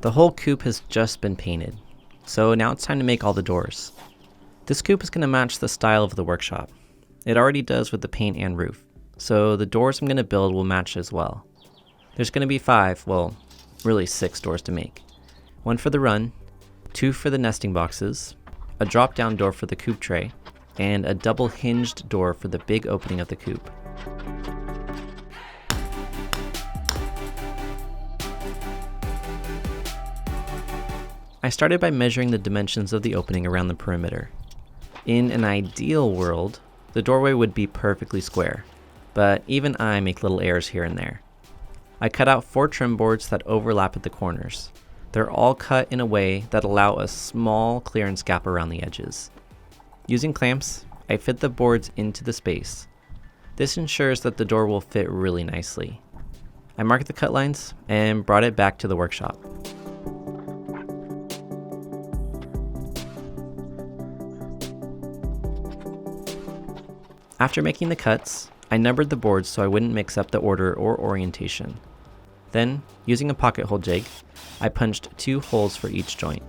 The whole coop has just been painted, so now it's time to make all the doors. This coop is going to match the style of the workshop. It already does with the paint and roof, so the doors I'm going to build will match as well. There's going to be 5, well, really 6 doors to make. 1 for the run, 2 for the nesting boxes, a drop-down door for the coop tray, and a double hinged door for the big opening of the coop. I started by measuring the dimensions of the opening around the perimeter. In an ideal world, the doorway would be perfectly square, but even I make little errors here and there. I cut out 4 trim boards that overlap at the corners. They're all cut in a way that allow a small clearance gap around the edges. Using clamps, I fit the boards into the space. This ensures that the door will fit really nicely. I marked the cut lines and brought it back to the workshop. After making the cuts, I numbered the boards so I wouldn't mix up the order or orientation. Then, using a pocket hole jig, I punched 2 holes for each joint.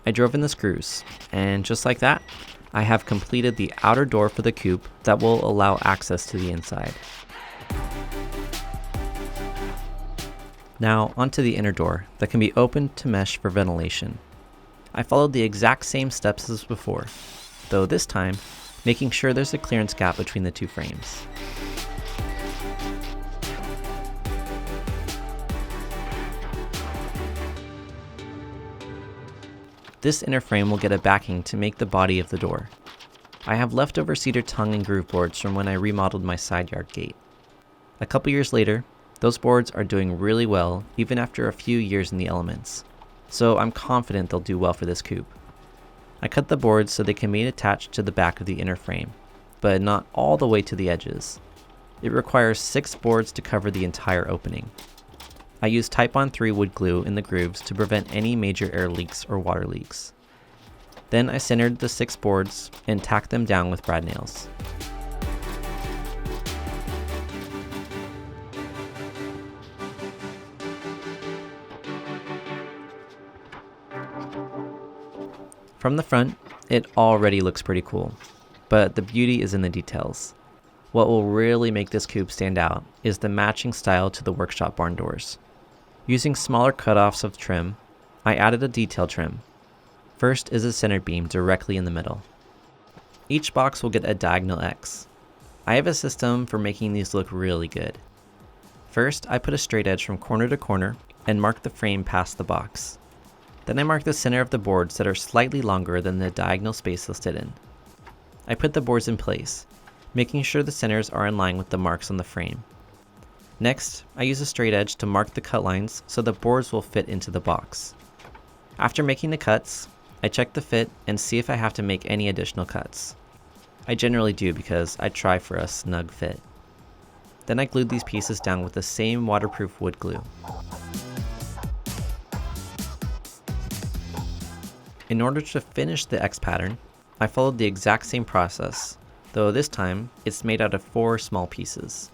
I drove in the screws, and just like that, I have completed the outer door for the coop that will allow access to the inside. Now onto the inner door that can be opened to mesh for ventilation. I followed the exact same steps as before, though this time making sure there's a clearance gap between the 2 frames. This inner frame will get a backing to make the body of the door. I have leftover cedar tongue and groove boards from when I remodeled my side yard gate. A couple years later, those boards are doing really well even after a few years in the elements, so I'm confident they'll do well for this coop. I cut the boards so they can be attached to the back of the inner frame, but not all the way to the edges. It requires 6 boards to cover the entire opening. I used Type-On 3 wood glue in the grooves to prevent any major air leaks or water leaks. Then I centered the 6 boards and tacked them down with brad nails. From the front, it already looks pretty cool, but the beauty is in the details. What will really make this coop stand out is the matching style to the workshop barn doors. Using smaller cutoffs of trim, I added a detail trim. First is a center beam directly in the middle. Each box will get a diagonal X. I have a system for making these look really good. First, I put a straight edge from corner to corner and mark the frame past the box. Then I mark the center of the boards that are slightly longer than the diagonal space listed in. I put the boards in place, making sure the centers are in line with the marks on the frame. Next, I use a straight edge to mark the cut lines so the boards will fit into the box. After making the cuts, I check the fit and see if I have to make any additional cuts. I generally do because I try for a snug fit. Then I glued these pieces down with the same waterproof wood glue. In order to finish the X pattern, I followed the exact same process, though this time it's made out of 4 small pieces.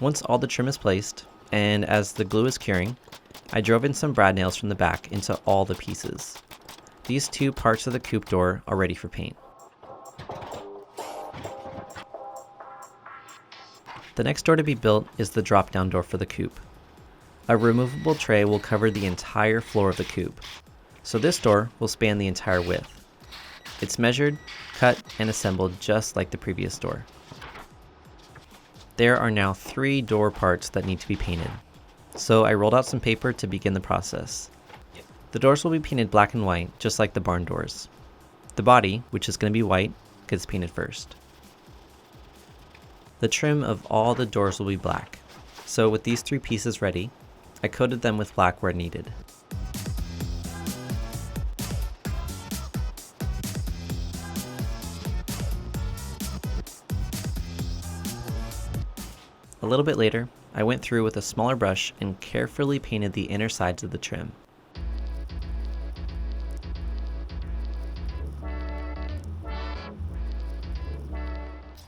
Once all the trim is placed, and as the glue is curing, I drove in some brad nails from the back into all the pieces. These 2 parts of the coop door are ready for paint. The next door to be built is the drop-down door for the coop. A removable tray will cover the entire floor of the coop, so this door will span the entire width. It's measured, cut, and assembled just like the previous door. There are now 3 door parts that need to be painted, so I rolled out some paper to begin the process. The doors will be painted black and white, just like the barn doors. The body, which is going to be white, gets painted first. The trim of all the doors will be black, so with these 3 pieces ready, I coated them with black where needed. A little bit later, I went through with a smaller brush and carefully painted the inner sides of the trim.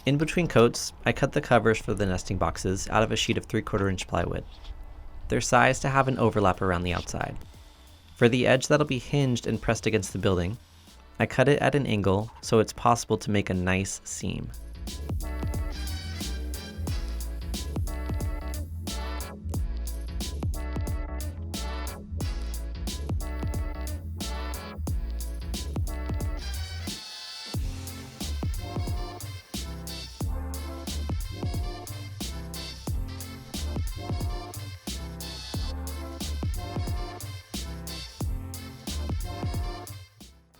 In between coats, I cut the covers for the nesting boxes out of a sheet of 3/4 inch plywood. They're sized to have an overlap around the outside. For the edge that'll be hinged and pressed against the building, I cut it at an angle so it's possible to make a nice seam.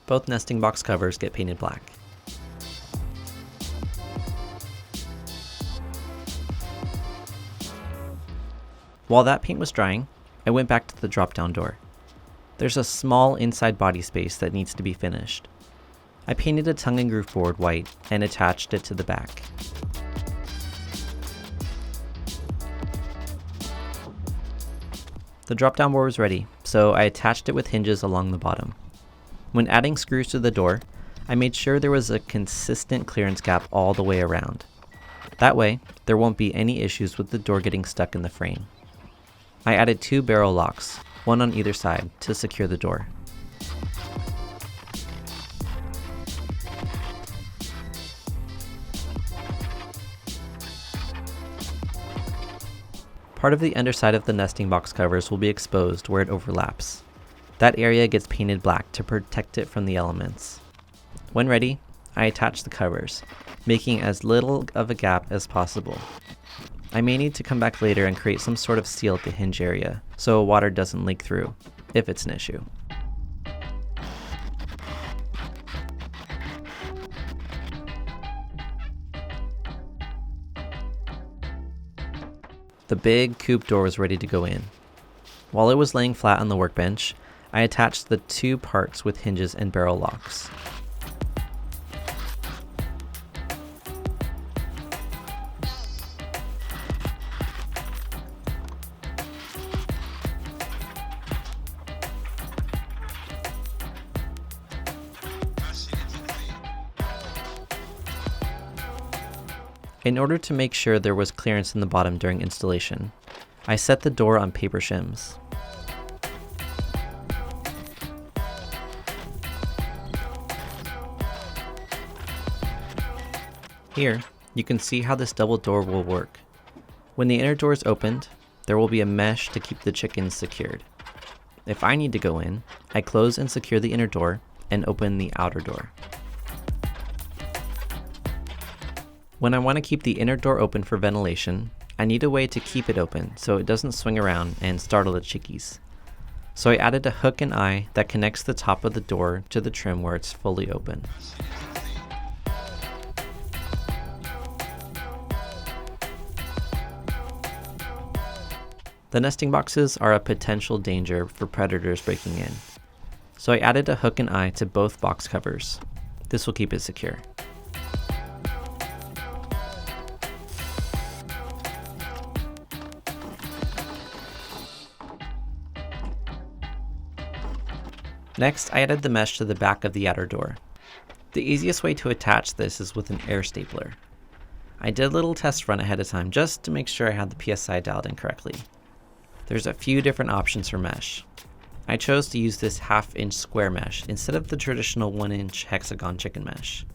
Both nesting box covers get painted black. While that paint was drying, I went back to the drop-down door. There's a small inside body space that needs to be finished. I painted a tongue and groove board white and attached it to the back. The drop-down board was ready, so I attached it with hinges along the bottom. When adding screws to the door, I made sure there was a consistent clearance gap all the way around. That way, there won't be any issues with the door getting stuck in the frame. I added 2 barrel locks, one on either side, to secure the door. Part of the underside of the nesting box covers will be exposed where it overlaps. That area gets painted black to protect it from the elements. When ready, I attach the covers, making as little of a gap as possible. I may need to come back later and create some sort of seal at the hinge area, so water doesn't leak through, if it's an issue. The big coop door was ready to go in. While it was laying flat on the workbench, I attached the 2 parts with hinges and barrel locks. In order to make sure there was clearance in the bottom during installation, I set the door on paper shims. Here, you can see how this double door will work. When the inner door is opened, there will be a mesh to keep the chickens secured. If I need to go in, I close and secure the inner door and open the outer door. When I want to keep the inner door open for ventilation, I need a way to keep it open so it doesn't swing around and startle the chickies. So I added a hook and eye that connects the top of the door to the trim where it's fully open. The nesting boxes are a potential danger for predators breaking in, so I added a hook and eye to both box covers. This will keep it secure. Next, I added the mesh to the back of the outer door. The easiest way to attach this is with an air stapler. I did a little test run ahead of time just to make sure I had the PSI dialed in correctly. There's a few different options for mesh. I chose to use this 1/2 inch square mesh instead of the traditional 1 inch hexagon chicken mesh.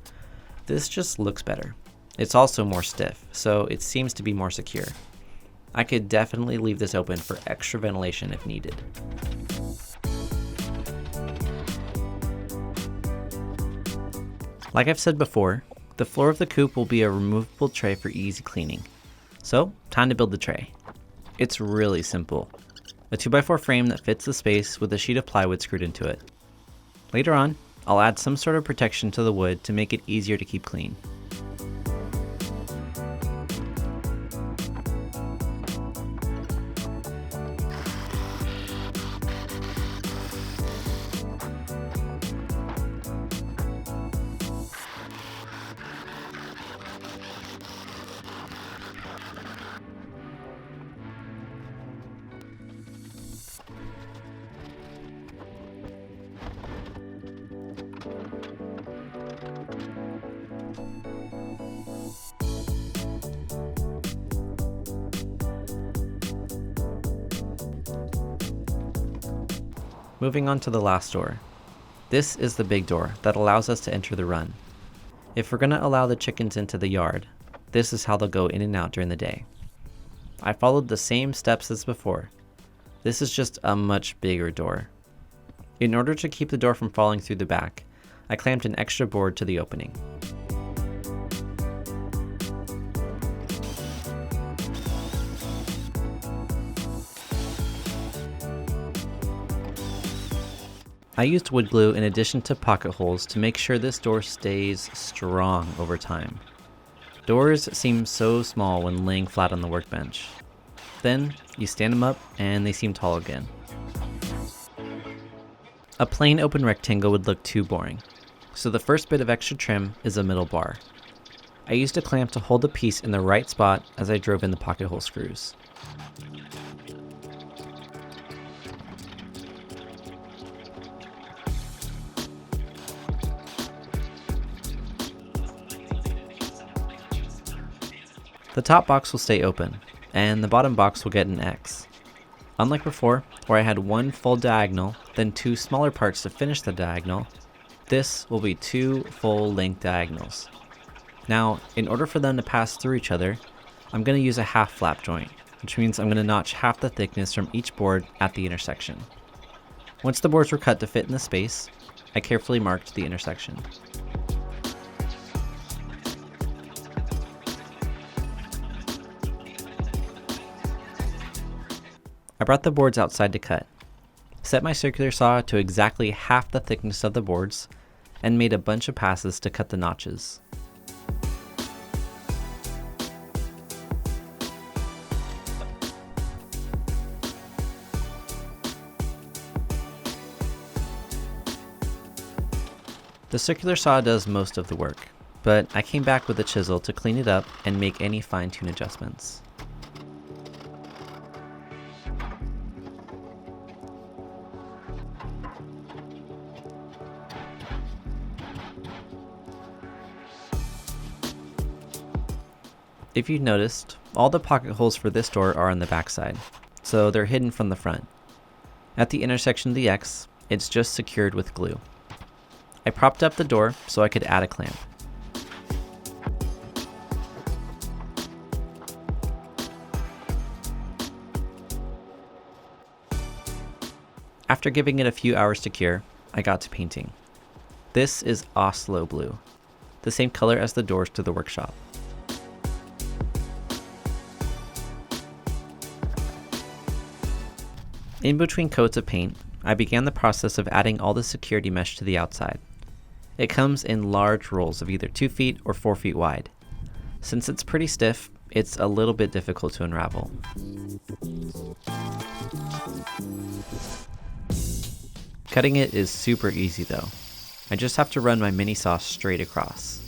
This just looks better. It's also more stiff, so it seems to be more secure. I could definitely leave this open for extra ventilation if needed. Like I've said before, the floor of the coop will be a removable tray for easy cleaning. So, time to build the tray. It's really simple. A 2x4 frame that fits the space with a sheet of plywood screwed into it. Later on, I'll add some sort of protection to the wood to make it easier to keep clean. Moving on to the last door. This is the big door that allows us to enter the run. If we're going to allow the chickens into the yard, this is how they'll go in and out during the day. I followed the same steps as before. This is just a much bigger door. In order to keep the door from falling through the back, I clamped an extra board to the opening. I used wood glue in addition to pocket holes to make sure this door stays strong over time. Doors seem so small when laying flat on the workbench. Then, you stand them up and they seem tall again. A plain open rectangle would look too boring, so the first bit of extra trim is a middle bar. I used a clamp to hold the piece in the right spot as I drove in the pocket hole screws. The top box will stay open, and the bottom box will get an X. Unlike before, where I had one full diagonal, then two smaller parts to finish the diagonal, this will be two full-length diagonals. Now, in order for them to pass through each other, I'm going to use a half flap joint, which means I'm going to notch half the thickness from each board at the intersection. Once the boards were cut to fit in the space, I carefully marked the intersection. I brought the boards outside to cut, set my circular saw to exactly half the thickness of the boards, and made a bunch of passes to cut the notches. The circular saw does most of the work, but I came back with a chisel to clean it up and make any fine-tune adjustments. If you've noticed, all the pocket holes for this door are on the backside, so they're hidden from the front. At the intersection of the X, it's just secured with glue. I propped up the door so I could add a clamp. After giving it a few hours to cure, I got to painting. This is Oslo blue, the same color as the doors to the workshop. In between coats of paint, I began the process of adding all the security mesh to the outside. It comes in large rolls of either 2 feet or 4 feet wide. Since it's pretty stiff, it's a little bit difficult to unravel. Cutting it is super easy though. I just have to run my mini saw straight across.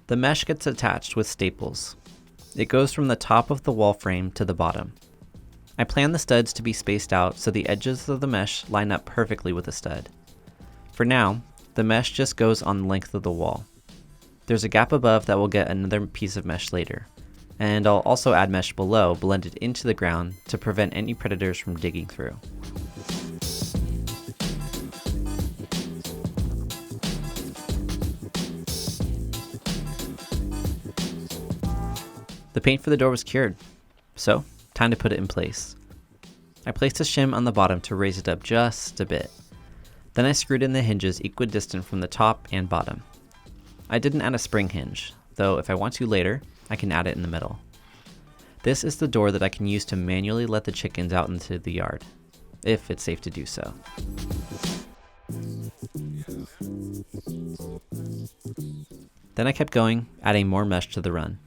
The mesh gets attached with staples. It goes from the top of the wall frame to the bottom. I plan the studs to be spaced out so the edges of the mesh line up perfectly with the stud. For now, the mesh just goes on the length of the wall. There's a gap above that will get another piece of mesh later, and I'll also add mesh below blended into the ground to prevent any predators from digging through. The paint for the door was cured, so time to put it in place. I placed a shim on the bottom to raise it up just a bit. Then I screwed in the hinges equidistant from the top and bottom. I didn't add a spring hinge, though if I want to later, I can add it in the middle. This is the door that I can use to manually let the chickens out into the yard, if it's safe to do so. Then I kept going, adding more mesh to the run.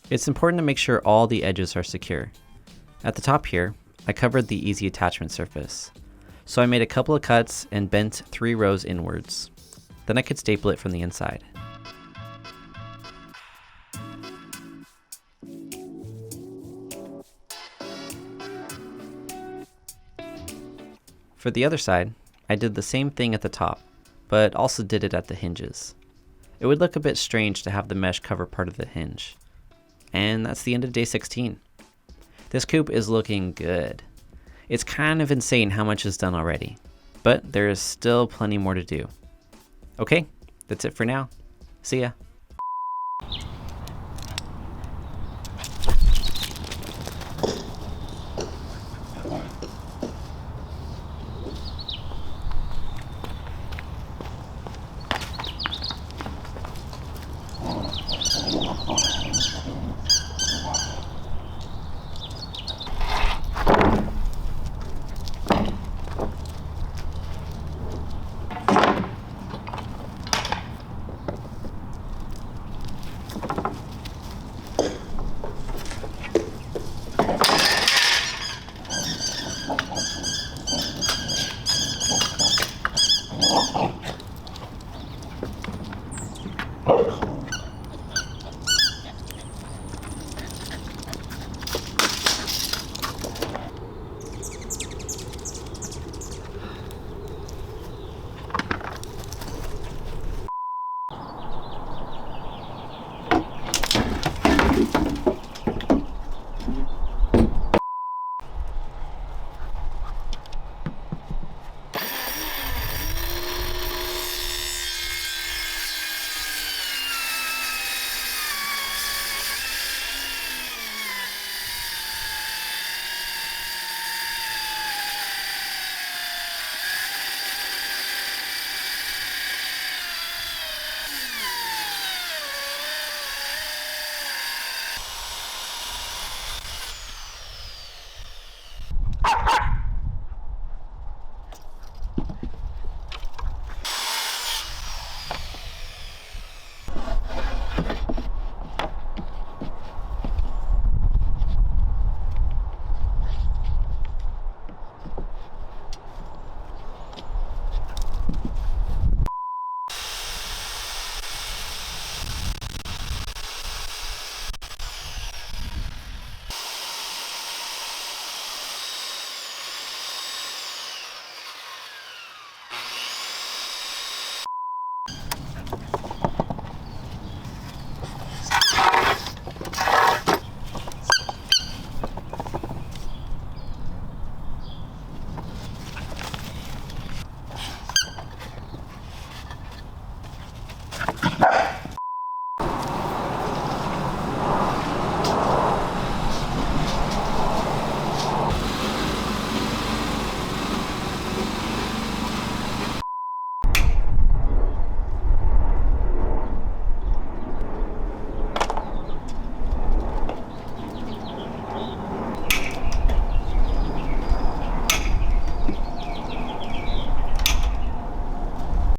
It's important to make sure all the edges are secure. At the top here, I covered the easy attachment surface. So I made a couple of cuts and bent 3 rows inwards. Then I could staple it from the inside. For the other side, I did the same thing at the top, but also did it at the hinges. It would look a bit strange to have the mesh cover part of the hinge. And that's the end of day 16. This coop is looking good. It's kind of insane how much is done already, but there is still plenty more to do. Okay, that's it for now. See ya.